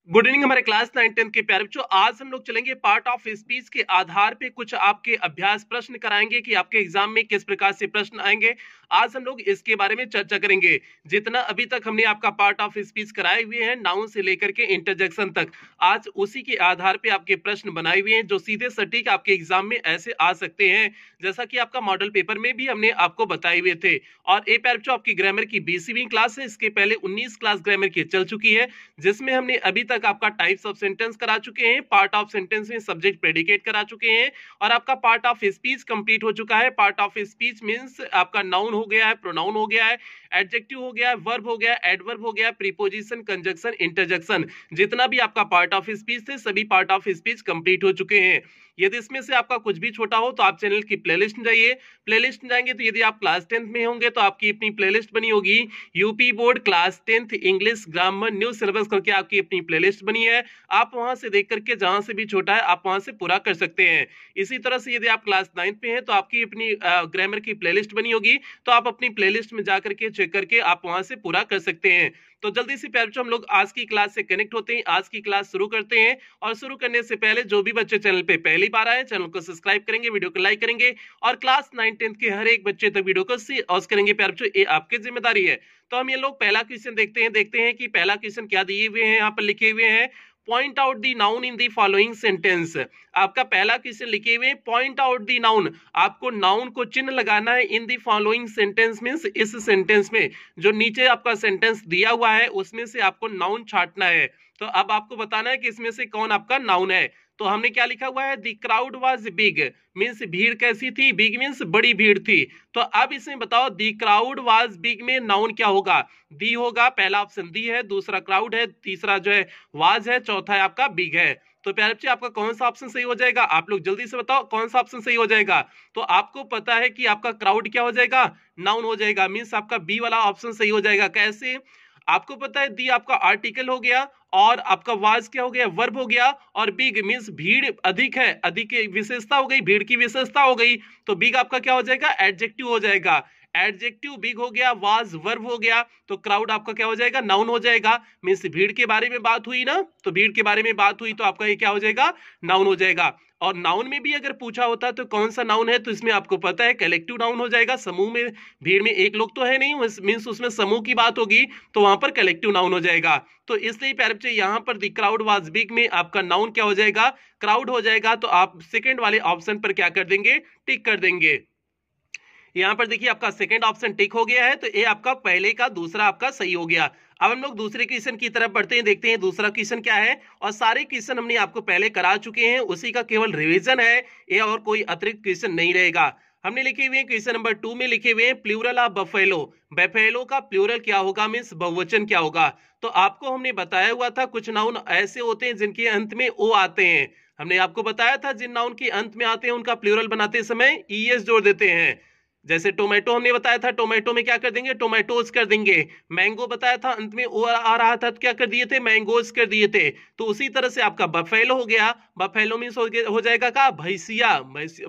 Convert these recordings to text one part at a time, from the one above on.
Good evening हमारे class 9-10 के प्यारे बच्चों। आज हम लोग चलेंगे पार्ट ऑफ स्पीच के आधार पे कुछ आपके अभ्यास प्रश्न कराएंगे कि आपके एग्जाम में किस प्रकार से प्रश्न आएंगे। आज हम लोग इसके बारे में चर्चा करेंगे। जितना अभी तक हमने आपका पार्ट ऑफ स्पीच कराए हुए हैं नाउन से लेकर के इंटरजेक्शन तक, आज उसी के आधार पे आपके प्रश्न बनाए हुए हैं जो सीधे सटीक आपके एग्जाम में ऐसे आ सकते हैं जैसा कि आपका मॉडल पेपर में भी हमने आपको बताए हुए थे। और ए प्यारे बच्चों, आपकी ग्रामर की 20वीं क्लास है, इसके पहले 19 क्लास ग्रामर की चल चुकी है जिसमें हमने अभी तक आपका टाइप्स ऑफ सेंटेंस करा चुके हैं, पार्ट ऑफ सेंटेंस में सब्जेक्ट प्रेडिकेट करा चुके हैं और आपका पार्ट ऑफ स्पीच कंप्लीट हो चुका है। पार्ट ऑफ स्पीच मींस आपका नाउन हो गया है, प्रोनाउन हो गया है, एडजेक्टिव हो गया है, वर्ब हो गया है, एडवर्ब हो गया है, प्रीपोजिशन, कंजंक्शन, इंटरजेक्शन, जितना भी आपका पार्ट ऑफ स्पीच थे सभी पार्ट ऑफ स्पीच कंप्लीट हो चुके हैं। यदि इसमें से आपका कुछ भी छोटा हो तो आप चैनल की प्लेलिस्ट में जाइए। प्लेलिस्ट में जाएंगे तो यदि आप क्लास 10th में होंगे तो आपकी अपनी प्लेलिस्ट बनी होगी, UP board class 10th English grammar new syllabus करके आपकी अपनी प्लेलिस्ट बनी है। आप वहां से देख करके जहां से भी छोटा है आप वहां से पूरा कर सकते हैं। इसी तरह से यदि आप क्लास 9th में हैं तो आपकी अपनी ग्रामर की प्लेलिस्ट बनी होगी, तो आप अपनी प्लेलिस्ट में जाकर के चेक करके आप वहां से पूरा कर सकते हैं। तो जल्दी से प्यारे बच्चों हम लोग आज की क्लास से कनेक्ट होते हैं, आज की क्लास शुरू करते हैं। और शुरू करने से पहले जो भी बच्चे चैनल पे पहली बार आए चैनल को सब्सक्राइब करेंगे, वीडियो को लाइक करेंगे और क्लास 9-10 के हर एक बच्चे तक वीडियो को शेयर करेंगे। प्यारे बच्चों ये आपकी जिम्मेदारी है। तो हम ये लोग पहला क्वेश्चन देखते हैं कि पहला क्वेश्चन क्या दिए हुए हैं। यहाँ पर लिखे हुए हैं point out the noun in the following sentence. आपका पहला क्वेश्चन लिखे हुए पॉइंट आउट दी नाउन, आपको नाउन को चिन्ह लगाना है इन दी फॉलोइंग सेंटेंस मींस इस सेंटेंस में जो नीचे आपका सेंटेंस दिया हुआ है उसमें से आपको नाउन छांटना है। तो अब आपको बताना है कि इसमें से कौन आपका नाउन है। तो हमने क्या लिखा हुआ है, the crowd was big means भीड़ कैसी थी, बिग मींस बड़ी भीड़ थी। तो अब इसमें बताओ द क्राउड वाज बिग में नाउन क्या होगा, दी होगा, पहला ऑप्शन दी है, दूसरा क्राउड है, तीसरा जो है वाज है, चौथा है आपका बिग है। तो प्यारे बच्चे आपका कौन सा ऑप्शन सही हो जाएगा, आप लोग जल्दी से बताओ कौन सा ऑप्शन सही हो जाएगा। तो आपको पता है कि आपका क्राउड क्या हो जाएगा, नाउन हो जाएगा, मींस आपका बी वाला ऑप्शन सही हो जाएगा। कैसे, आपको पता है दी आपका आर्टिकल हो गया और आपका वाज क्या हो गया, वर्ब हो गया, और बिग मींस भीड़ अधिक है, अधिक की विशेषता हो गई, भीड़ की विशेषता हो गई। तो बिग आपका क्या हो जाएगा, एडजेक्टिव हो जाएगा। एडजेक्टिव बिग हो गया, वाज वर्ब हो गया, तो क्राउड आपका क्या हो जाएगा, नाउन हो जाएगा। मींस भीड़ के बारे में बात हुई ना, तो भीड़ के बारे में बात हुई तो आपका ये क्या हो जाएगा, नाउन हो जाएगा। और नाउन में भी अगर पूछा होता तो कौन सा नाउन है, तो इसमें आपको पता है कलेक्टिव नाउन हो जाएगा। समूह में, भीड़ में एक लोग तो है नहीं, मींस उसमें समूह की बात होगी तो वहां पर कलेक्टिव नाउन हो जाएगा। तो इसलिए प्यारे बच्चे यहाँ पर द क्राउड वाज बिग में आपका नाउन क्या हो जाएगा, क्राउड हो जाएगा। तो आप सेकंड वाले ऑप्शन पर क्या कर देंगे, टिक कर देंगे। यहां पर देखिए आपका सेकंड ऑप्शन टिक हो गया है, तो ये आपका पहले का दूसरा आपका सही हो गया। अब हम लोग दूसरे क्वेश्चन की तरफ बढ़ते हैं, देखते हैं दूसरा क्वेश्चन क्या है। और सारे क्वेश्चन हमने आपको पहले करा चुके हैं, उसी का केवल रिवीजन है ये, और कोई अतिरिक्त क्वेश्चन नहीं रहेगा। हमने लिखे हुए क्वेश्चन नंबर 2 में लिखे हुए प्लूरल ऑफ बफेलो, बफेलो का प्लूरल क्या होगा, मींस बहुवचन क्या होगा। तो आपको हमने बताया हुआ था कुछ नाउन ऐसे होते हैं जिनके अंत में ओ आते हैं। हमने आपको बताया था जिन नाउन के अंत में आते हैं उनका प्लूरल बनाते समय ईएस जोड़ देते हैं। जैसे टोमेटो हमने बताया था, टोमेटो में क्या कर देंगे, टोमेटोज कर देंगे। मैंगो बताया था अंत में ओ आ रहा था तो क्या कर दिए थे, मैंगोज कर दिए थे। तो उसी तरह से आपका बफेलो हो गया, बफेलो मींस हो जाएगा का भैंसिया,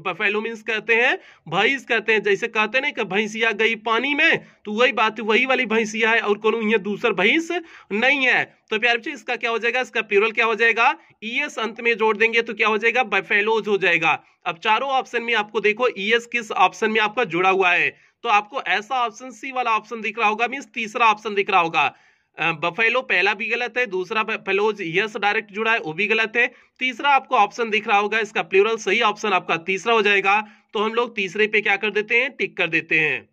बफेलो मींस कहते हैं भैंस, कहते हैं जैसे कहते हैं कि भैंसिया गई पानी में, तो वही बात वही वाली भैंसिया है और कोनो ये दूसर भैंस नहीं है। तो प्यारे बच्चे इसका क्या हो जाएगा, इसका प्लूरल क्या हो जाएगा, ईएस अंत में जोड़ देंगे तो क्या हो जाएगा, बफेलोज हो जाएगा। अब चारों ऑप्शन में आपको देखो ईएस किस ऑप्शन में आपका जुड़ा हुआ है, तो आपको ऐसा ऑप्शन सी वाला ऑप्शन दिख रहा होगा, मींस तीसरा ऑप्शन दिख रहा होगा। बफेलो पहला भी गलत है, दूसरा बफेलोज यस डायरेक्ट जुड़ा है वो भी गलत है, तीसरा आपको ऑप्शन दिख रहा होगा, इसका प्लूरल सही ऑप्शन आपका तीसरा हो जाएगा। तो हम लोग तीसरे पे क्या कर देते हैं, टिक कर देते हैं।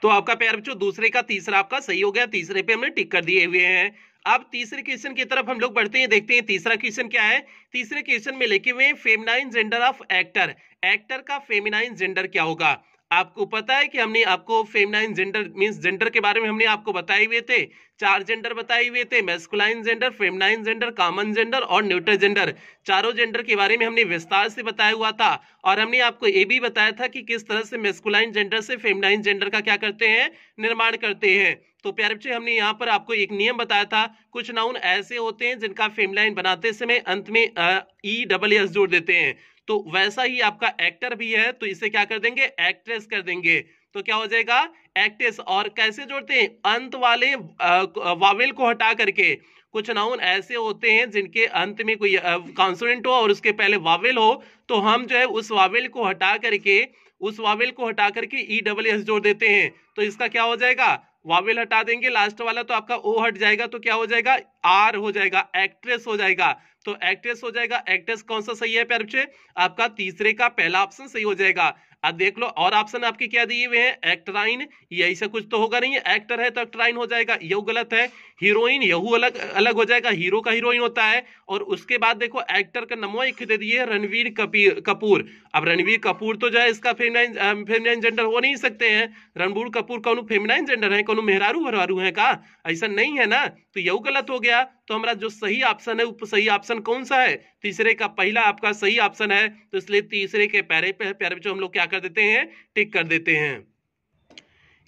तो आपका प्यारे बच्चों दूसरे का तीसरा आपका सही हो गया, तीसरे पे हमने टिक कर दिए हुए हैं। अब तीसरे क्वेश्चन की तरफ हम लोग बढ़ते हैं, देखते हैं तीसरा क्वेश्चन क्या है। तीसरे क्वेश्चन में लिखे हुए feminine gender of actor, actor का फेमिनाइन जेंडर क्या होगा। आपको पता है कि हमने आपको फेमिनाइन जेंडर मींस जेंडर के बारे में हमने आपको बताए हुए थे, 4 जेंडर बताए हुए थे, masculine gender, feminine gender, common gender और न्यूट्रल जेंडर। चारों जेंडर के बारे में हमने विस्तार से बताया हुआ था। और हमने आपको ये भी बताया था कि किस तरह से मैस्कुलाइन जेंडर से फेमिनाइन जेंडर का क्या करते हैं, निर्माण करते हैं। तो प्यारे बच्चे हमने यहाँ पर आपको एक नियम बताया था, कुछ नाउन ऐसे होते हैं जिनका फेमिनाइन बनाते समय अंत में ई डबल एस जोड़ देते हैं। तो वैसा ही आपका एक्टर भी है, तो इसे क्या कर देंगे, एक्ट्रेस कर देंगे। तो क्या हो जाएगा, एक्ट्रेस। और कैसे जोड़ते हैं, अंत वाले वावेल को हटा करके, कुछ नाउन ऐसे होते हैं जिनके अंत में कोई कॉन्सोनेंट हो और उसके पहले वावेल हो, तो हम जो है उस वावेल को हटा करके ई डबल एस जोड़ देते हैं। तो इसका क्या हो जाएगा, वावेल हटा देंगे लास्ट वाला तो आपका ओ हट जाएगा, तो क्या हो जाएगा, आर हो जाएगा, एक्ट्रेस हो जाएगा। तो एक्ट्रेस हो जाएगा। एक्ट्रेस कौन सा सही है प्यारे बच्चे, आपका तीसरे का पहला ऑप्शन सही हो जाएगा। अब देख लो और ऑप्शन आपके क्या दिए हुए हैं, एक्टराइन, ये ऐसा कुछ तो होगा नहीं, एक्टर है तो एक्टराइन हो जाएगा, यह गलत है। हीरोइन, यहू अलग अलग हो जाएगा, हीरो का हीरोइन होता है। और उसके बाद देखो एक्टर का नंबर एक दे दिए रणवीर कपूर। अब रणवीर कपूर तो जो है इसका फेमिनाइन जेंडर हो नहीं सकते हैं। रणबीर कपूर कौन फेमिनाइन जेंडर है, कौन मेहरारू भरवारू है का, ऐसा नहीं है ना, तो यह गलत हो गया। तो हमारा जो सही ऑप्शन है वो सही ऑप्शन कौन सा है, तीसरे का पहला आपका सही ऑप्शन है। तो इसलिए तीसरे के पैरे पे जो हम लोग क्या कर देते हैं, टिक कर देते हैं।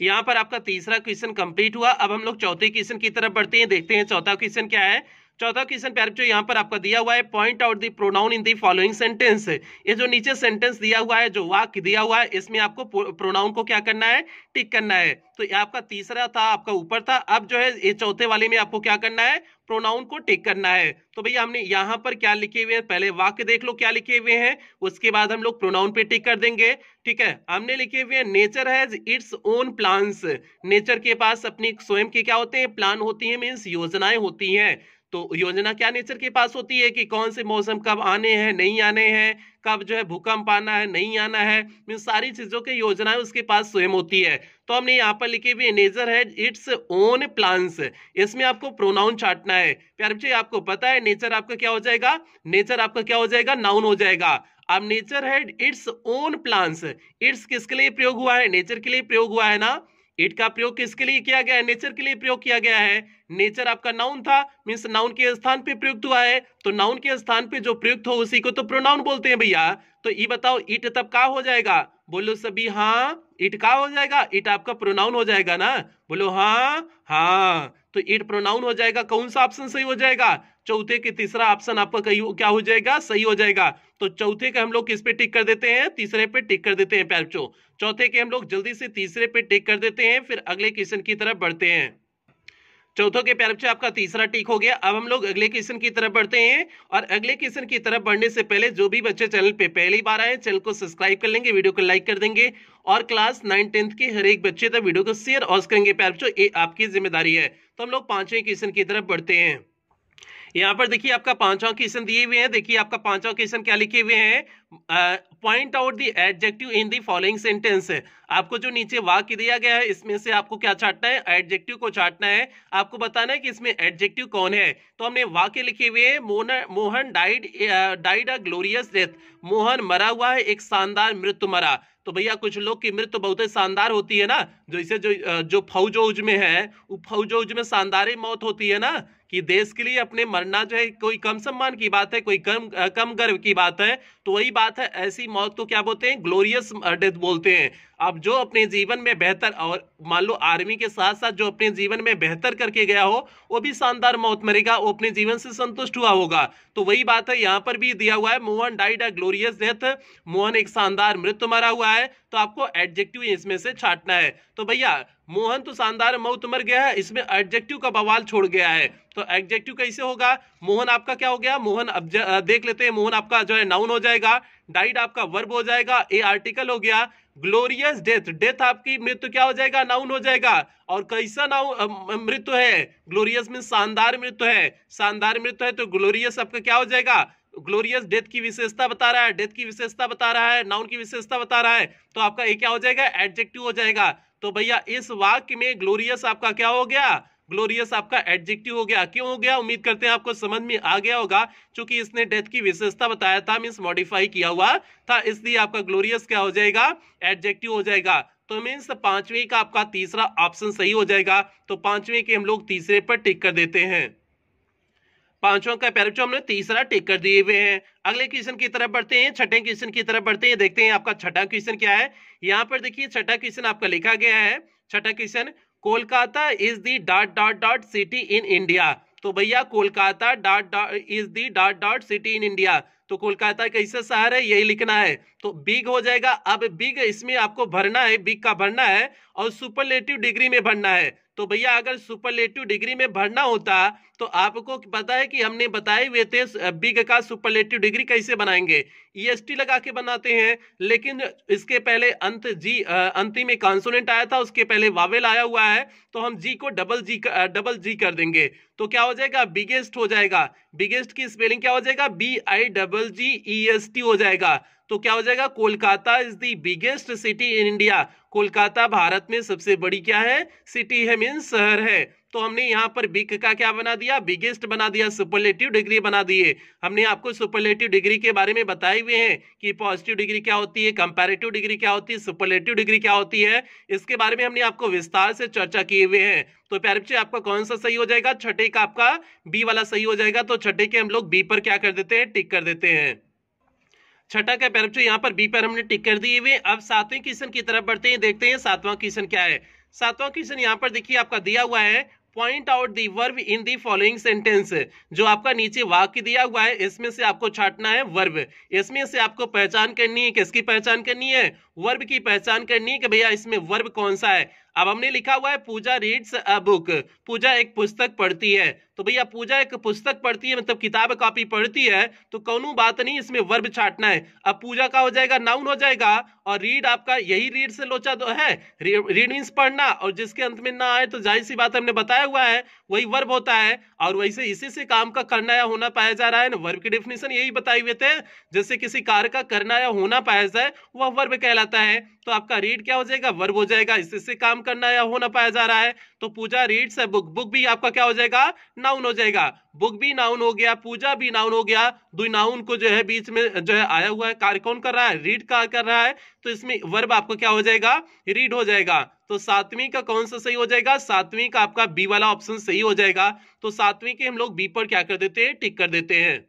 यहां पर आपका तीसरा क्वेश्चन कंप्लीट हुआ। अब हम लोग चौथे क्वेश्चन की तरफ बढ़ते हैं, देखते हैं चौथा क्वेश्चन क्या है। चौथा क्वेश्चन प्यारे बच्चों यहाँ पर आपका दिया हुआ है, point out the pronoun in the following sentence. ये जो नीचे सेंटेंस दिया हुआ है, जो वाक्य दिया हुआ है, इसमें आपको प्रोनाउन को क्या करना है, टिक करना है। तो ये आपका तीसरा था, आपका ऊपर था। अब जो है ये चौथे वाले में आपको क्या करना है, प्रोनाउन को टिक करना है। तो भैया हमने यहाँ पर क्या लिखे हुए हैं, पहले वाक्य देख लो क्या लिखे हुए हैं, उसके बाद हम लोग प्रोनाउन पे टिक कर देंगे। ठीक है, हमने लिखे हुए हैं nature has its own plans. Nature के पास अपनी स्वयं के क्या होते हैं, प्लान होती है, मीन्स योजनाएं होती हैं। तो योजना क्या नेचर के पास होती है कि कौन से मौसम कब आने हैं नहीं आने हैं, कब जो है भूकंप आना है नहीं आना है, इन सारी चीजों की योजनाएं उसके पास स्वयं होती है। तो हमने यहाँ पर लिखे हुए नेचर है इट्स ओन प्लान्स, इसमें आपको प्रोनाउन छाटना है। प्यारे बच्चे आपको पता है नेचर आपका क्या हो जाएगा, नेचर आपका क्या हो जाएगा, नाउन हो जाएगा। अब नेचर है इट्स ओन प्लान्स, इट्स किसके लिए प्रयोग हुआ है, नेचर के लिए प्रयोग हुआ है ना। इट का प्रयोग किसके लिए किया गया है, नेचर के लिए प्रयोग किया गया है। नेचर आपका नाउन था, मीन्स नाउन के स्थान पे प्रयुक्त हुआ है। तो नाउन के स्थान पे जो प्रयुक्त हो उसी को तो प्रोनाउन बोलते हैं भैया। तो ये बताओ इट तब क्या हो जाएगा, बोलो सभी हाँ, इट क्या हो जाएगा, इट आपका प्रोनाउन हो जाएगा ना, बोलो हाँ हाँ। तो इट प्रोनाउन हो जाएगा, कौन सा ऑप्शन सही हो जाएगा, चौथे के तीसरा ऑप्शन आपका क्या हो जाएगा, सही हो जाएगा। तो चौथे का हम लोग किस पे टिक कर देते हैं, तीसरे पे टिक कर देते हैं प्यारे बच्चों। चौथे के हम लोग जल्दी से तीसरे पे टिक कर देते हैं, फिर अगले क्वेश्चन की तरफ बढ़ते हैं। चौथों के प्यारे बच्चे आपका तीसरा टिक हो गया। अब हम लोग अगले क्वेश्चन की तरफ बढ़ते हैं। और अगले क्वेश्चन की तरफ बढ़ने से पहले जो भी बच्चे चैनल पे पहली बार आए, चैनल को सब्सक्राइब कर लेंगे, वीडियो को लाइक कर देंगे, और क्लास 9-10 के हर एक बच्चे तक वीडियो को शेयर और करेंगे प्यारे बच्चों, ये आपकी जिम्मेदारी है। तो हम लोग पांचवें क्वेश्चन की तरफ बढ़ते हैं। यहाँ पर देखिए आपका पांचवा क्वेश्चन दिए हुए हैं, देखिए आपका पांचवा क्वेश्चन क्या लिखे हुए हैं, point out the adjective in the following sentence. आपको जो नीचे वाक्य दिया गया है इसमें से आपको क्या छाटना है, एडजेक्टिव को छाटना है। आपको बताना है कि इसमें एडजेक्टिव कौन है। तो हमने वाक्य लिखे हुए हैं, Mohan died a glorious death. Mohan मरा हुआ है, एक शानदार मृत्यु मरा। तो भैया कुछ लोग की मृत्यु बहुत ही शानदार होती है ना, जैसे जो फौज में है, वो फौज में शानदार मौत होती है ना, कि देश के लिए अपने मरना जो है कोई कम सम्मान की बात है, कोई कम गर्व की बात है। तो वही बात है, ऐसी मौत को क्या बोलते हैं, ग्लोरियस डेथ बोलते हैं। अब जो अपने जीवन में बेहतर, और मान लो आर्मी के साथ साथ जो अपने जीवन में बेहतर करके गया हो वो भी शानदार मौत मरेगा, वो अपने जीवन से संतुष्ट हुआ होगा। तो वही बात है, यहाँ पर भी दिया हुआ है, Mohan died a glorious death, Mohan एक शानदार मृत्यु मरा हुआ है। तो आपको एडजेक्टिव इसमें से छाटना है। तो भैया मोहन तो शानदार मौत मर गया है, इसमें एडजेक्टिव का बवाल छोड़ गया है। तो एडजेक्टिव कैसे होगा, मोहन आपका क्या हो गया, मोहन अब देख लेते हैं, मोहन आपका जो है नाउन हो जाएगा, डाइड आपका वर्ब हो जाएगा, ए आर्टिकल हो गया, ग्लोरियस डेथ, डेथ आपकी मृत्यु क्या हो जाएगा, नाउन हो जाएगा। और कैसा नाउन मृत्यु है, ग्लोरियस में शानदार मृत्यु है, शानदार मृत्यु है, तो ग्लोरियस आपका क्या हो जाएगा, ग्लोरियस डेथ की विशेषता बता रहा है, डेथ की विशेषता बता रहा है, नाउन की विशेषता बता रहा है। तो आपका ये क्या हो जाएगा, एडजेक्टिव हो जाएगा। तो भैया इस वाक्य में ग्लोरियस आपका क्या हो गया, ग्लोरियस आपका एडजेक्टिव हो गया। क्यों हो गया, उम्मीद करते हैं आपको समझ में आ गया होगा, क्योंकि इसने डेथ की विशेषता बताया था, मींस मॉडिफाई किया हुआ था, इसलिए आपका ग्लोरियस क्या हो जाएगा, एडजेक्टिव हो जाएगा। तो मींस पांचवें का आपका तीसरा ऑप्शन सही हो जाएगा। तो पांचवें के हम लोग तीसरे पर टिक कर देते हैं। पांचों का प्यारे बच्चों हमने तीसरा टिक कर दिए हुए हैं। अगले क्वेश्चन की तरफ बढ़ते हैं, छठे क्वेश्चन की तरफ बढ़ते हैं, देखते हैं आपका छठा क्वेश्चन क्या है। यहाँ पर देखिए छठा क्वेश्चन आपका लिखा गया है, छठा question, Kolkata is the dot dot dot city in India. तो भैया Kolkata dot dot is the dot dot city in India, तो कोलकाता कैसा शहर है यही लिखना है। तो बिग हो जाएगा। अब बिग इसमें आपको भरना है, बिग का भरना है और सुपरलेटिव डिग्री में भरना है। तो भैया अगर सुपरलेटिव डिग्री में भरना होता तो आपको पता है कि हमने बताए हुए थे बिग का सुपरलेटिव डिग्री कैसे बनाएंगे, ईएसटी लगा के बनाते हैं, लेकिन इसके पहले अंतिम में कॉन्सोनेंट आया था, उसके पहले वावेल आया हुआ है, तो हम जी को डबल जी कर देंगे, तो क्या हो जाएगा, बिगेस्ट हो जाएगा। बिगेस्ट की स्पेलिंग क्या हो जाएगा, BIGGEST हो जाएगा। तो क्या हो जाएगा, Kolkata is the biggest city in India. Kolkata Bharat में सबसे बड़ी क्या है, सिटी है, मीन्स शहर है। तो हमने यहाँ पर बिग का क्या बना दिया, बिगेस्ट बना दिया, सुपरलेटिव डिग्री बना दिए। हमने आपको सुपरलेटिव डिग्री के बारे में बताए हुए हैं कि पॉजिटिव डिग्री क्या होती है, कंपैरेटिव डिग्री क्या होती है, सुपरलेटिव डिग्री क्या होती है, इसके बारे में हमने आपको विस्तार से चर्चा किए हुए हैं। तो प्यारे बच्चे आपका कौन सा सही हो जाएगा, छठे का आपका बी वाला सही हो जाएगा। तो छठे के हम लोग बी पर क्या कर देते हैं, टिक कर देते हैं। छठा का प्यारे बच्चे यहाँ पर बी पर हमने टिक कर दिए हुए। अब सातवें क्वेश्चन की तरफ बढ़ते हैं, देखते हैं सातवां क्वेश्चन क्या है। सातवां क्वेश्चन यहाँ पर देखिए आपका दिया हुआ है, point out the verb in the following sentence. जो आपका नीचे वाक्य दिया हुआ है इसमें से आपको छांटना है वर्ब। इसमें से आपको पहचान करनी है, किसकी पहचान करनी है, वर्ब की पहचान करनी है कि भैया इसमें वर्ब कौन सा है। अब हमने लिखा हुआ है पूजा रीड्स अ बुक, पूजा एक पुस्तक पढ़ती है। तो भैया पूजा एक पुस्तक पढ़ती है मतलब किताब कॉपी पढ़ती है, तो कौनो बात नहीं, इसमें वर्ब छांटना है। अब पूजा का हो जाएगा, नाउन हो जाएगा, और रीड आपका यही रीड से लोचा तो है, रीड मीन्स पढ़ना, और जिसके अंत में ना आए तो जाहिर सी बात हमने बताया हुआ है वही वर्ब होता है। और वैसे इसी से काम का करना या होना पाया जा रहा है ना, वर्ब की डेफिनेशन यही बताए हुए थे, जैसे किसी कार्य का करना या होना पाया जाए वह वर्ब कहलाता है। तो आपका रीड क्या हो जाएगा, वर्ब हो जाएगा, इसी से काम करना या होना पाया जा रहा है। तो पूजा रीड्स अ बुक, बुक भी आपका क्या हो जाएगा, नाउन हो जाएगा। बुक भी नाउन हो गया, पूजा भी नाउन हो गया, दो नाउन को जो है बीच में जो है आया हुआ है, कार्य कौन कर रहा है, रीड कार्य कर रहा है, तो इसमें वर्ब आपको क्या हो जाएगा, रीड हो जाएगा। तो सातवीं का कौन सा सही हो जाएगा, सातवीं का आपका बी वाला ऑप्शन सही हो जाएगा। तो सातवीं के हम लोग बी पर क्या कर देते हैं, टिक कर देते हैं।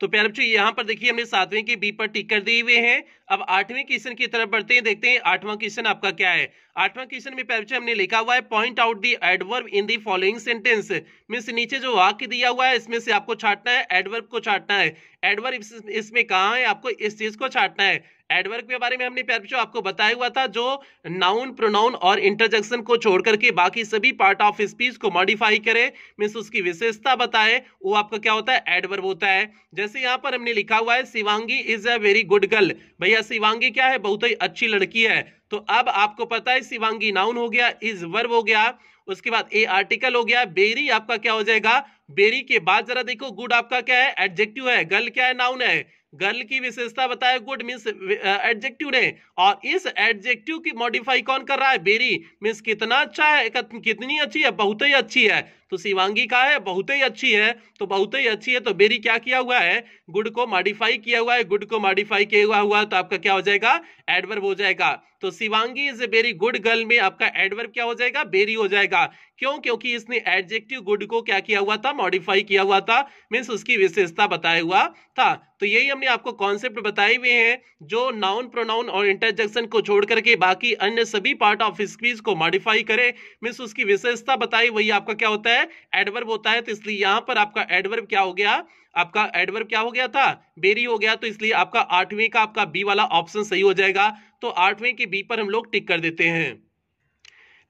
तो प्यारे बच्चों यहाँ पर देखिए हमने सातवें के बी पर टिक कर दिए हुए हैं। अब आठवें क्वेश्चन की तरफ बढ़ते हैं, देखते हैं आठवां क्वेश्चन आपका क्या है। आठवां क्वेश्चन में प्यारे बच्चों हमने लिखा हुआ है point out the adverb in the following sentence. Means नीचे जो वाक्य दिया हुआ है इसमें से आपको छांटना है, एडवर्ब को छांटना है। एडवर्ब इसमें कहाँ है, आपको इस चीज को छांटना है। एडवर्ब के बारे में हमने प्यारे बच्चों आपको बताया हुआ था, जो नाउन, प्रोनाउन और इंटरजेक्शन को छोड़ करके बाकी सभी पार्ट ऑफ स्पीच को मॉडिफाई करे, मींस उसकी विशेषता बताए, वो आपका क्या होता है, एडवर्ब होता है। जैसे यहाँ पर हमने लिखा हुआ है Shivangi is a very good girl, भैया शिवांगी क्या है, बहुत ही अच्छी लड़की है। तो अब आपको पता है शिवांगी नाउन हो गया, इज वर्ब हो गया, उसके बाद ए आर्टिकल हो गया, बेरी आपका क्या हो जाएगा, बेरी के बाद जरा देखो गुड आपका क्या है, एडजेक्टिव है, गर्ल क्या है, नाउन है। गर्ल की विशेषता बताया गुड मींस एडजेक्टिव ने, और इस एडजेक्टिव की मॉडिफाई कौन कर रहा है, बेरी मींस कितना अच्छा है, कितनी अच्छी है, बहुत ही अच्छी है। तो शिवांगी का है, बहुत ही अच्छी है, तो बहुत ही अच्छी है, तो बेरी क्या किया हुआ है, गुड को मॉडिफाई किया हुआ है, गुड को मॉडिफाई किया हुआ तो आपका क्या हो जाएगा, एडवर्ब हो जाएगा। तो Shivangi is a very good girl में आपका एडवर्ब क्या हो जाएगा, बेरी हो जाएगा। क्यों, क्योंकि इसने एडजेक्टिव गुड को क्या किया हुआ था, मॉडिफाई किया हुआ था, मींस उसकी विशेषता बताया हुआ था। तो यही हमने आपको कॉन्सेप्ट बताए हुए हैं, जो नाउन, प्रोनाउन और इंटरजेक्शन को छोड़ करके बाकी अन्य सभी पार्ट ऑफ स्पीच को मॉडिफाई करे, मींस उसकी विशेषता बताई, वही आपका क्या होता है, एडवर्ब होता है। तो इसलिए यहां पर आपका एडवर्ब क्या हो गया, आपका एडवर्ब क्या हो गया था, बेरी हो गया। तो इसलिए आपका आठवीं का आपका बी वाला ऑप्शन सही हो जाएगा। तो आठवें के बी पर हम लोग टिक कर देते हैं।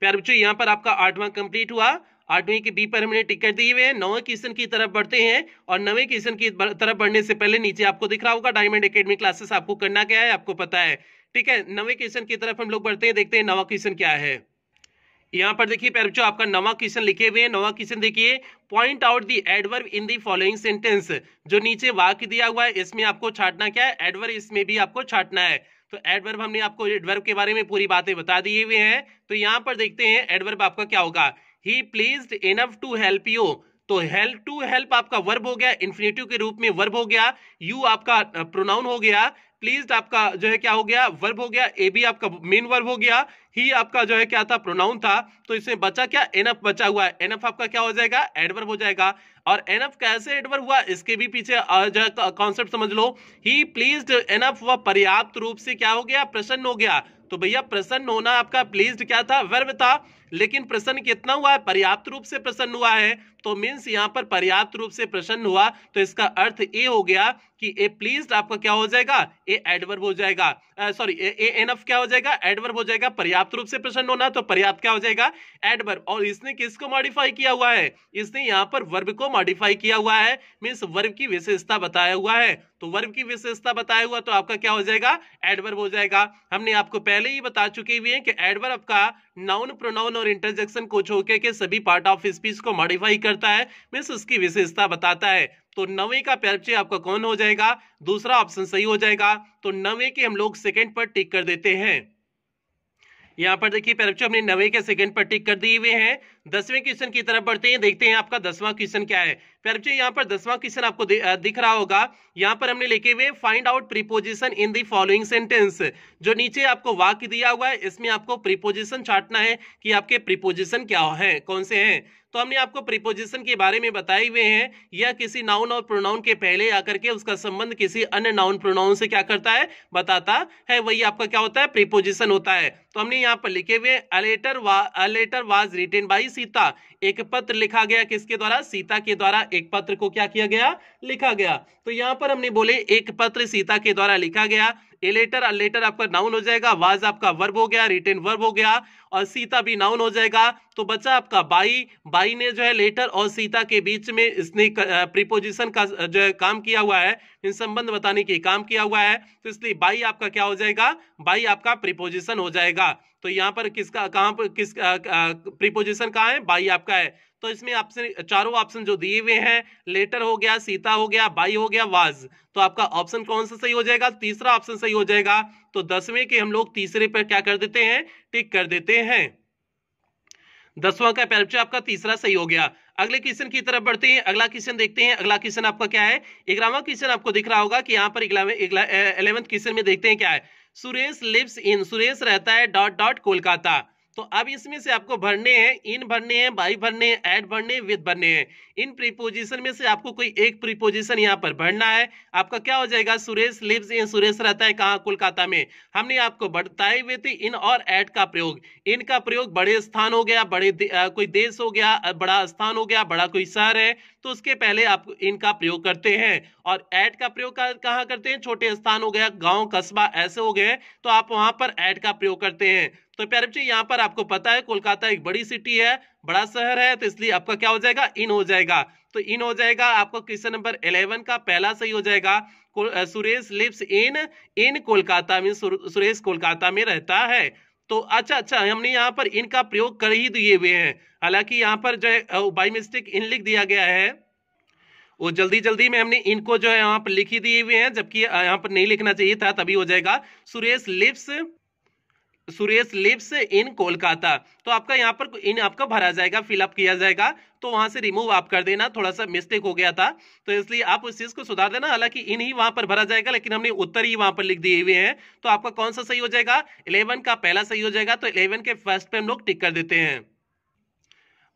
प्यारे बच्चों यहाँ पर आपका आठवां कंप्लीट हुआ, आठवीं के बी पर हमने टिक कर दिए हुए हैं। नौवें क्वेश्चन की तरफ बढ़ते हैं, और नौवें क्वेश्चन की तरफ बढ़ने से पहले नीचे आपको दिख रहा होगा डायमंड एकेडमी क्लासेस, आपको करना क्या है आपको पता है, ठीक है। नौवें क्वेश्चन की तरफ हम लोग बढ़ते हैं, देखते हैं नवा क्वेश्चन क्या है। यहाँ पर देखिए प्यारे बच्चों आपका नवा क्वेश्चन लिखे हुए हैं। नवा क्वेश्चन देखिए, point out the adverb in the following sentence. जो नीचे वाक्य दिया हुआ है इसमें आपको छांटना क्या है, एडवर्ब, इसमें भी आपको छांटना है। तो एडवर्ब हमने आपको एडवर्ब के बारे में पूरी बातें बता दी हुई हैं। तो यहाँ पर देखते हैं एडवर्ब आपका क्या होगा, he pleased enough to help you. तो हेल्प, टू हेल्प आपका वर्ब हो गया, इन्फिनेटिव के रूप में वर्ब हो गया, यू आपका प्रोनाउन हो गया, प्लीज्ड आपका जो है क्या हो गया, वर्ब हो गया, ए बी आपका मेन वर्ब हो गया, ही आपका जो है क्या था, प्रोनाउन था। तो इसमें बचा क्या, एनफ बचा हुआ है, एनफ आपका क्या हो जाएगा, एडवर्ब हो जाएगा। और एनफ कैसे एडवर्ब हुआ, इसके भी पीछे जो है कॉन्सेप्ट समझ लो। ही प्लीज्ड एनफ, वह पर्याप्त रूप से क्या हो गया, प्रसन्न हो गया। तो भैया प्रसन्न होना आपका प्लीज्ड क्या था, वर्ब था, लेकिन प्रसन्न कितना हुआ है? पर्याप्त रूप से प्रसन्न हुआ है। तो मीन्स यहाँ पर पर्याप्त रूप से प्रसन्न हुआ, तो इसका अर्थ ये हो गया कि ए प्लीज्ड आपका क्या हो जाएगा? ए एडवर्ब हो जाएगा, सॉरी ए एनफ क्या हो जाएगा? एडवर्ब हो जाएगा। पर्याप्त रूप से प्रसन्न होना, तो पर्याप्त क्या हो जाएगा? एडवर्ब। और इसने किसको मॉडिफाई किया हुआ है? इसने यहाँ पर वर्ब को मॉडिफाई किया हुआ है, मीन्स वर्ब की विशेषता बताया हुआ है। तो वर्ब की विशेषता बताया हुआ तो आपका क्या हो जाएगा? एडवर्ब हो जाएगा। हमने आपको पहले ही बता चुके हुए हैं कि एडवर्ब का नाउन, प्रोनाउन और इंटरजेक्शन को छोड़ के सभी पार्ट ऑफ स्पीच को मॉडिफाई करता है, मीन्स उसकी विशेषता बताता है। तो 9वें का पैरप्चे आपका कौन हो जाएगा? दूसरा ऑप्शन सही हो जाएगा। तो 9वें के हम लोग सेकंड पर टिक कर देते हैं। यहाँ पर देखिए पैरप्चे हमने 9वें के सेकंड पर टिक कर दिए हुए हैं। 10वें क्वेश्चन की तरफ बढ़ते हैं, देखते हैं आपका 10वां क्वेश्चन क्या है। पैरप्चे यहाँ पर 10वां क्वेश्चन आपको दिख रहा होगा। यहाँ पर हमने लिखे हुए find out preposition in the following sentence. जो नीचे आपको वाक्य दिया हुआ है, इसमें आपको प्रीपोजिशन छांटना है कि आपके प्रीपोजिशन क्या है, कौन से हैं। तो हमने आपको प्रीपोजिशन के बारे में बताए हुए हैं, यह किसी नाउन और प्रोनाउन के पहले आकर के उसका संबंध किसी अन्य नाउन प्रोनाउन से क्या करता है? बताता है। वही आपका क्या होता है? प्रीपोजिशन होता है। तो हमने यहाँ पर लिखे हुए a letter was written by Sita. एक पत्र लिखा गया, किसके द्वारा? सीता के द्वारा एक पत्र को क्या किया गया? लिखा गया। तो यहाँ पर हमने बोले एक पत्र सीता के द्वारा लिखा गया। ए लेटर आपका नाउन हो जाएगा, वाज आपका वर्ब हो गया, रिटन वर्ब हो गया, और सीता भी नाउन हो जाएगा। तो बचा आपका बाई ने जो है लेटर और सीता के बीच में इसने प्रीपोजिशन का जो है काम किया हुआ है, इन संबंध बताने के काम किया हुआ है। तो इसलिए बाई आपका क्या हो जाएगा? बाई आपका प्रीपोजिशन हो जाएगा। तो यहाँ पर किसका कहाँ पर किस प्रीपोजिशन कहाँ है? बाई आपका है। तो इसमें ऑप्शन, चारों ऑप्शन जो दिए हुए हैं, लेटर हो गया, सीता हो गया, बाई हो गया, वाज, तो आपका ऑप्शन कौन सा सही हो जाएगा? तीसरा ऑप्शन सही हो जाएगा। तो 10वें के हम लोग तीसरे पर क्या कर देते हैं? टिक कर देते हैं। 10वां का पैरप्चे आपका तीसरा सही हो गया। अगले क्वेश्चन की तरफ बढ़ते हैं। अगला क्वेश्चन देखते हैं। अगला क्वेश्चन आपका क्या है? 11वां क्वेश्चन आपको दिख रहा होगा कि यहाँ पर 11वें क्वेश्चन में देखते हैं क्या है। सुरेश लिव्स इन, सुरेश रहता है डॉट डॉट कोलकाता। तो अब इसमें से आपको भरने हैं, इन भरने हैं, बाई भरने हैं, एड भरने हैं, विद भरने हैं। इन प्रीपोजिशन में से आपको कोई एक प्रीपोजिशन यहाँ पर भरना है। आपका क्या हो जाएगा? सुरेश लिव्स इन, सुरेश रहता है कहाँ? कोलकाता में। हमने आपको बताए हुए थे इन और एड का प्रयोग। इन का प्रयोग बड़े स्थान हो गया, कोई देश हो गया, बड़ा स्थान हो गया, बड़ा कोई शहर है, तो उसके पहले आप इनका प्रयोग करते हैं। और एड का प्रयोग कहाँ करते हैं? छोटे स्थान हो गया, गांव कस्बा ऐसे हो गए, तो आप वहां पर एड का प्रयोग करते हैं। तो प्यारे बच्चे यहाँ पर आपको पता है कोलकाता एक बड़ी सिटी है, बड़ा शहर है, तो इसलिए आपका क्या हो जाएगा? इन हो जाएगा। तो इन हो जाएगा। आपको क्वेश्चन नंबर 11 का पहला सही हो जाएगा। सुरेश लिव्स इन कोलकाता में, सुरेश कोलकाता में रहता है। तो अच्छा हमने यहाँ पर इनका प्रयोग कर ही दिए हुए हैं। हालांकि यहाँ पर जो है बाई मिस्टेक इन लिख दिया गया है, वो जल्दी में हमने इनको जो है यहाँ पर लिख ही दिए हुए हैं, जबकि यहाँ पर नहीं लिखना चाहिए था, तभी हो जाएगा सुरेश लिव्स इन कोलकाता। तो आपका यहाँ पर इन आपका भरा जाएगा, फिलअप किया जाएगा। तो वहां से रिमूव आप कर देना, थोड़ा सा मिस्टेक हो गया था, तो इसलिए आप उस चीज को सुधार देना। हालांकि इन ही वहां पर भरा जाएगा, लेकिन हमने उत्तर ही वहां पर लिख दिए हुए हैं। तो आपका कौन सा सही हो जाएगा? 11 का पहला सही हो जाएगा। तो 11 के फर्स्ट पे हम लोग टिक कर देते हैं।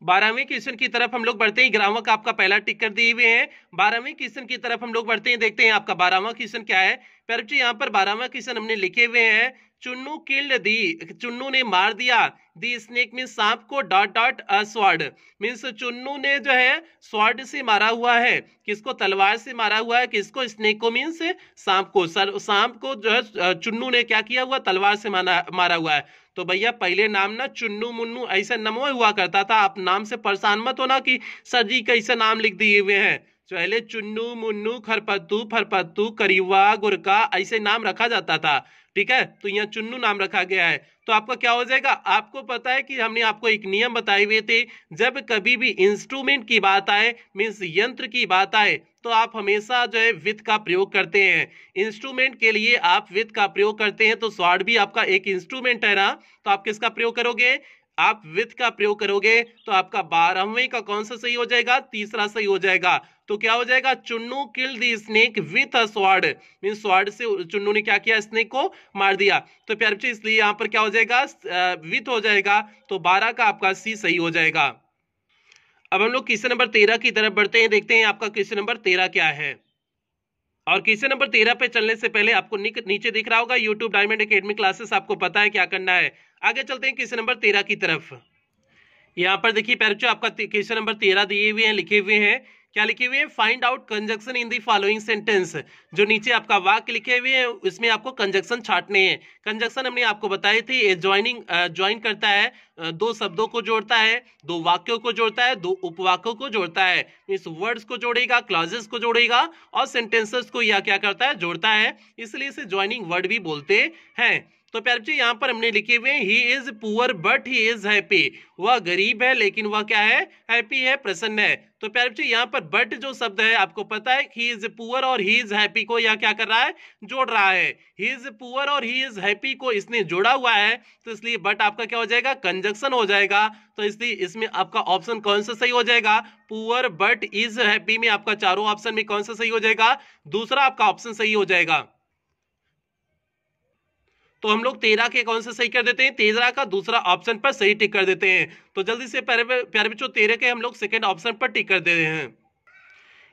12वें क्वेश्चन की तरफ हम लोग बढ़ते हैं। 11वां का आपका पहला टिक कर दिए हुए हैं। 12वें क्वेश्चन की तरफ हम लोग बढ़ते हैं, देखते हैं आपका 12वां क्वेश्चन क्या है। पर जी यहाँ पर 12वां क्वेश्चन हमने लिखे हुए हैं, चुन्नू किल्ड दी, चुन्नू ने मार दिया, दी स्नेक मीन्स सांप को, dot dot sword means Chunnu ने जो है स्वॉर्ड से मारा हुआ है। किसको? तलवार से मारा हुआ है। किसको? स्नेक को मीन्स सांप को। सांप को जो है चुन्नू ने क्या किया हुआ? तलवार से मारा हुआ है। तो भैया पहले नाम ना चुन्नू मुन्नू ऐसा नमो हुआ करता था। आप नाम से परेशान मत होना कि सर जी कैसे नाम लिख दिए हुए हैं। पहले चुन्नू मुन्नू खरपत्तू फरपत्तू करीवा गुरका ऐसे नाम रखा जाता था, ठीक है। तो यहाँ चुन्नू नाम रखा गया है। तो आपका क्या हो जाएगा? आपको पता है कि हमने आपको एक नियम बताए हुए थे, जब कभी भी इंस्ट्रूमेंट की बात आए, मीन्स यंत्र की बात आए, तो आप हमेशा जो है विथ का प्रयोग करते हैं। इंस्ट्रूमेंट के लिए आप विथ का प्रयोग करते हैं। तो स्वॉर्ड भी आपका एक इंस्ट्रूमेंट है ना, तो आप किसका प्रयोग करोगे? आप विथ का प्रयोग करोगे। तो आपका 12वें का कौन सा सही हो जाएगा? तीसरा सही हो जाएगा। तो क्या हो जाएगा? Chunnu killed the snake with a sword mean sword से चुन्नू ने क्या किया? स्नेक को मार दिया। तो प्यारे बच्चे इसलिए यहाँ पर क्या हो जाएगा? विथ हो जाएगा। तो 12 का आपका सी सही हो जाएगा। अब हम लोग क्वेश्चन नंबर 13 की तरफ बढ़ते हैं, देखते हैं आपका क्वेश्चन नंबर 13 क्या है। और क्वेश्चन नंबर 13 पे चलने से पहले आपको नीचे दिख रहा होगा यूट्यूब डायमंड एकेडमी क्लासेस, आपको पता है क्या करना है। आगे चलते हैं क्वेश्चन नंबर 13 की तरफ। यहाँ पर देखिए प्यारे बच्चों आपका क्वेश्चन नंबर 13 दिए हुए हैं, लिखे हुए हैं, क्या लिखे हुए हैं, find out conjunction in the following sentence. जो नीचे आपका वाक्य लिखे हुए हैं इसमें आपको कंजक्शन छांटने हैं। कंजक्शन हमने आपको बताई थी, ज्वाइन करता है, दो शब्दों को जोड़ता है, दो वाक्यों को जोड़ता है, दो उपवाक्यों को जोड़ता है, मींस वर्ड्स को जोड़ेगा, क्लॉजेस को जोड़ेगा और सेंटेंसेस को यह क्या करता है, जोड़ता है, इसलिए इसे ज्वाइनिंग वर्ड भी बोलते हैं। तो प्यारे बच्चों यहाँ पर हमने लिखे हुए he is poor but he is happy, वह गरीब है लेकिन वह क्या है, हैप्पी है, प्रसन्न है। तो प्यारे बच्चों यहाँ पर बट जो शब्द है आपको पता है ही इज पुअर और ही इज हैप्पी को यह क्या कर रहा है, जोड़ रहा है। ही इज पुअर और ही इज हैप्पी को इसने जोड़ा हुआ है, तो इसलिए बट आपका क्या हो जाएगा, कंजक्शन हो जाएगा। तो इसलिए इसमें आपका ऑप्शन कौन सा सही हो जाएगा, पुअर बट इज हैप्पी में आपका चारों ऑप्शन में कौन सा सही हो जाएगा, दूसरा आपका ऑप्शन सही हो जाएगा। तो हम लोग 13 के कौन से सही कर देते हैं, 13 का दूसरा ऑप्शन पर सही टिक कर देते हैं। तो जल्दी से प्यारे बच्चों 13 के हम लोग सेकंड ऑप्शन पर टिक कर देते हैं।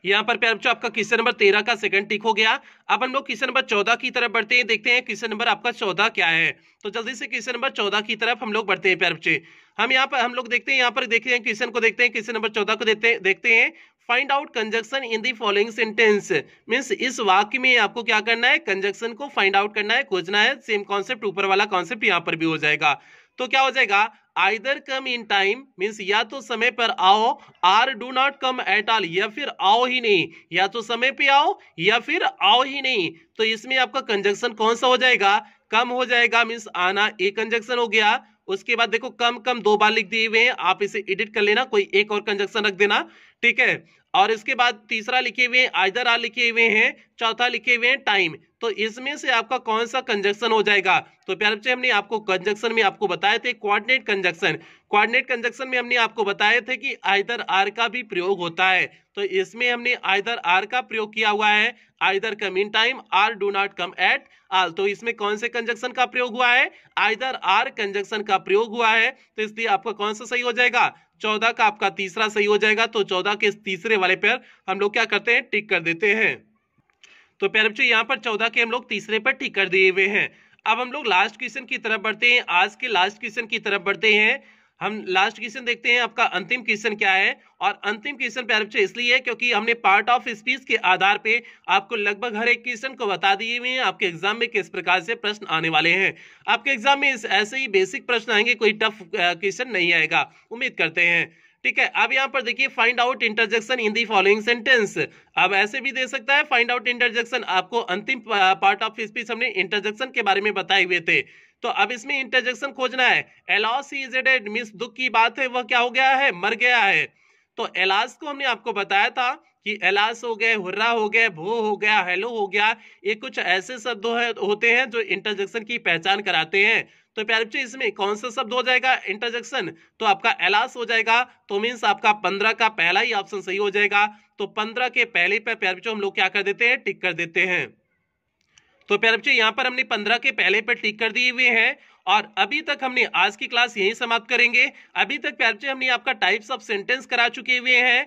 यहाँ पर प्यारे बच्चों आपका क्वेश्चन नंबर 13 का सेकंड टिक हो गया। अब हम लोग क्वेश्चन नंबर 14 की तरफ बढ़ते हैं, देखते हैं क्वेश्चन नंबर आपका 14 क्या है। तो जल्दी से क्वेश्चन नंबर 14 की तरफ हम लोग बढ़ते हैं प्यारे बच्चे। हम लोग देखते हैं, यहाँ पर देखते हैं क्वेश्चन को, देखते हैं क्वेश्चन नंबर 14 को देखते हैं। Find out conjunction in the following sentence, means इस वाक्य में आपको क्या करना है, कंजक्शन को फाइंड आउट करना है, खोजना है। सेम कॉन्सेप्ट, ऊपर वाला कॉन्सेप्ट यहाँ पर भी हो जाएगा। तो क्या हो जाएगा, either come in time, means या तो समय पर आओ, or do not come at all, या फिर आओ ही नहीं, या तो समय पे आओ या फिर आओ ही नहीं। तो इसमें आपका कंजक्शन कौन सा हो जाएगा, कम हो जाएगा, मींस आना एक कंजक्शन हो गया। उसके बाद देखो कम कम दो बार लिख दिए हुए हैं, आप इसे एडिट कर लेना, कोई एक और कंजक्शन रख देना, ठीक है। और इसके बाद तीसरा लिखे हुए हैं आइदर आर लिखे हुए हैं, चौथा लिखे हुए हैं टाइम। तो इसमें से आपका कौन सा कंजक्शन हो जाएगा। तो प्यारे बच्चे हमने आपको कंजक्शन में आपको बताए थे कोऑर्डिनेट कंजक्शन, कोऑर्डिनेट कंजक्शन में हमने आपको बताए थे कि आइदर आर का भी प्रयोग होता है। तो इसमें हमने आइदर आर का प्रयोग किया हुआ है, either come in time, or do not come at all. तो इसमें कौन से कंजक्शन का प्रयोग हुआ है, आइदर आर कंजक्शन का प्रयोग हुआ है। तो इसलिए आपका कौन सा सही हो जाएगा, 14 का आपका तीसरा सही हो जाएगा। तो 14 के तीसरे वाले पर हम लोग क्या करते हैं, टिक कर देते हैं। तो प्यारे बच्चों यहाँ पर 14 के हम लोग तीसरे पर टिक कर दिए हुए हैं। अब हम लोग लास्ट क्वेश्चन की तरफ बढ़ते हैं, आज के लास्ट क्वेश्चन की तरफ बढ़ते हैं। हम लास्ट क्वेश्चन देखते हैं आपका अंतिम क्वेश्चन क्या है। और अंतिम क्वेश्चन प्यारे बच्चों इसलिए है क्योंकि हमने पार्ट ऑफ स्पीच के आधार पे आपको लगभग हर एक क्वेश्चन को बता दिए हुए हैं, आपके एग्जाम में किस प्रकार से प्रश्न आने वाले हैं। आपके एग्जाम में ऐसे ही बेसिक प्रश्न आएंगे, कोई टफ क्वेश्चन नहीं आएगा, उम्मीद करते हैं, ठीक है। अब यहाँ पर देखिए find out interjection in the following sentence. अब ऐसे भी दे सकता है फाइंड आउट इंटरजेक्शन, आपको अंतिम पार्ट ऑफ स्पीच हमने इंटरजेक्शन के बारे में बताए हुए थे। तो अब इसमें इंटरजेक्शन खोजना है। एलॉस इज डेड, मींस दुख की बात है, वह क्या हो गया है, मर गया है। तो एलास को हमने आपको बताया था कि एलास हो गए, हुर्रा हो गए, भो हो गया, हेलो हो गया, ये कुछ ऐसे शब्द होते हैं जो इंटरजेक्शन की पहचान कराते हैं। तो प्यारे बच्चों इसमें कौन सा शब्द हो जाएगा इंटरजेक्शन, तो आपका एलास हो जाएगा। तो मींस आपका 15 का पहला ही ऑप्शन सही हो जाएगा। तो 15 के पहले पे प्यारे बच्चों हम लोग क्या कर देते हैं, टिक कर देते हैं। तो प्यारे बच्चों यहाँ पर हमने 15 के पहले पर टिक कर दिए हुए हैं। और अभी तक हमने आज की क्लास यहीं समाप्त करेंगे। अभी तक प्यारे बच्चों हमने आपका टाइप्स ऑफ सेंटेंस करा चुके हुए हैं।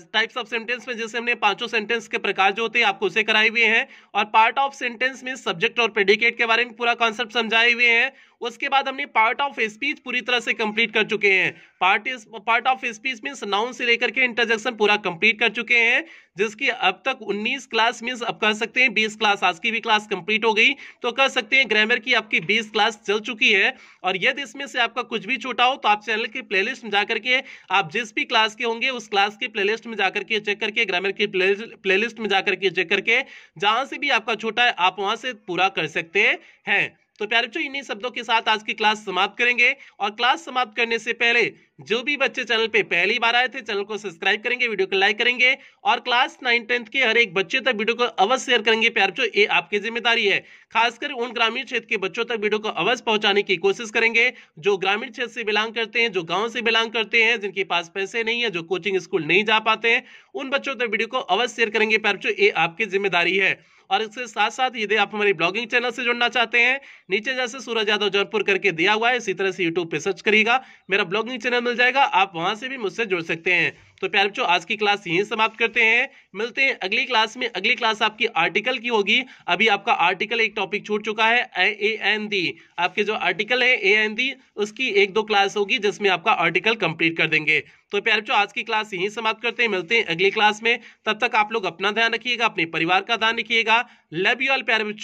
टाइप्स ऑफ सेंटेंस में जैसे हमने पांचों सेंटेंस के प्रकार जो होते हैं आपको उसे कराए हुए हैं। और पार्ट ऑफ सेंटेंस में सब्जेक्ट और प्रेडिकेट के बारे में पूरा कॉन्सेप्ट समझाए हुए हैं। उसके बाद हमने पार्ट ऑफ स्पीच पूरी तरह से कंप्लीट कर चुके हैं। Part of speech means noun से लेकर के इंटरजेक्शन पूरा कंप्लीट कर चुके हैं, जिसकी अब तक 19 क्लास मींस अब कह सकते हैं 20 क्लास, आज की भी क्लास कंप्लीट हो गई। तो कह सकते हैं ग्रामर की आपकी 20 क्लास चल चुकी है। और यदि इसमें से आपका कुछ भी छूटा हो तो आप चैनल के प्लेलिस्ट में जाकर के आप जिस भी क्लास के होंगे उस क्लास के प्लेलिस्ट में जाकर के चेक करके, ग्रामर की प्लेलिस्ट में जाकर के चेक करके, जहां से भी आपका छूटा है आप वहां से पूरा कर सकते हैं। तो प्यारे बच्चों इन्हीं शब्दों के साथ आज की क्लास समाप्त करेंगे। और क्लास समाप्त करने से पहले जो भी बच्चे चैनल पे पहली बार आए थे चैनल को सब्सक्राइब करेंगे, वीडियो को लाइक करेंगे और क्लास 9 10th के हर एक बच्चे तक वीडियो को अवश्य शेयर करेंगे। प्यारे बच्चों ये आपकी जिम्मेदारी है, खासकर उन ग्रामीण क्षेत्र के बच्चों तक वीडियो को अवश्य पहुंचाने की कोशिश करेंगे जो ग्रामीण क्षेत्र से बिलोंग करते हैं, जो गाँव से बिलोंग करते हैं, जिनके पास पैसे नहीं है, जो कोचिंग स्कूल नहीं जा पाते हैं, उन बच्चों तक वीडियो को अवश्य शेयर करेंगे। प्यारे बच्चों ये आपकी जिम्मेदारी है। और इसके साथ साथ यदि आप हमारे ब्लॉगिंग चैनल से जुड़ना चाहते हैं, नीचे जैसे सूरज यादव जौनपुर करके दिया हुआ है इसी तरह से यूट्यूब पे सर्च करिएगा, मेरा ब्लॉगिंग चैनल मिल जाएगा, आप वहां से भी मुझसे जुड़ सकते हैं। तो प्यारे बच्चों आज की क्लास यहीं समाप्त करते हैं, मिलते हैं अगली क्लास में। अगली क्लास आपकी आर्टिकल की होगी। अभी आपका आर्टिकल एक टॉपिक छूट चुका है, ए एन दी। आपके जो आर्टिकल है ए एन दी, उसकी 1-2 क्लास होगी जिसमें आपका आर्टिकल कंप्लीट कर देंगे। तो प्यारे बच्चों आज की क्लास यहीं समाप्त करते हैं, मिलते हैं अगली क्लास में। तब तक आप लोग अपना ध्यान रखिएगा, अपने परिवार का ध्यान रखिएगा। लव यू ऑल प्यारे बच्चों।